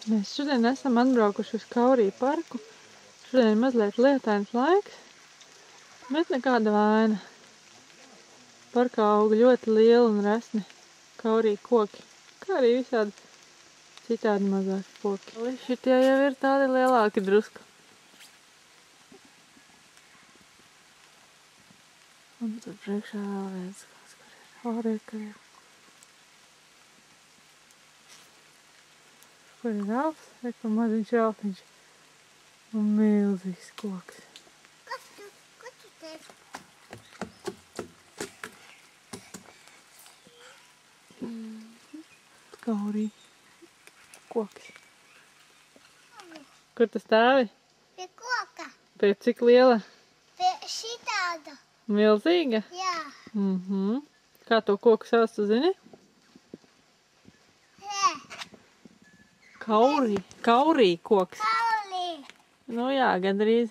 Mēs šodien esam atbraukuši uz Kauriju parku. Šodien mazliet lietains laiks, bet nekāda vaina. Parkā aug ļoti lieli un resni Kauriju koki, kā arī visādi citādi mazāki koki. Šitie jau ir tādi lielāki drusku. Un tur priekšā vēl viens kāds, kur ir. Kur ir Ralfs? Kur maziņš Ralfiņš. Un milzīgs koks. Kas tu teici? Kaurija koks. Kur tu stāvi? Pie koka. Pie cik liela? Pie šitāda. Milzīga? Jā. Kā to koku sauc, tu zini? Kaurija koks. Kaulī. Nu jā, gandrīz.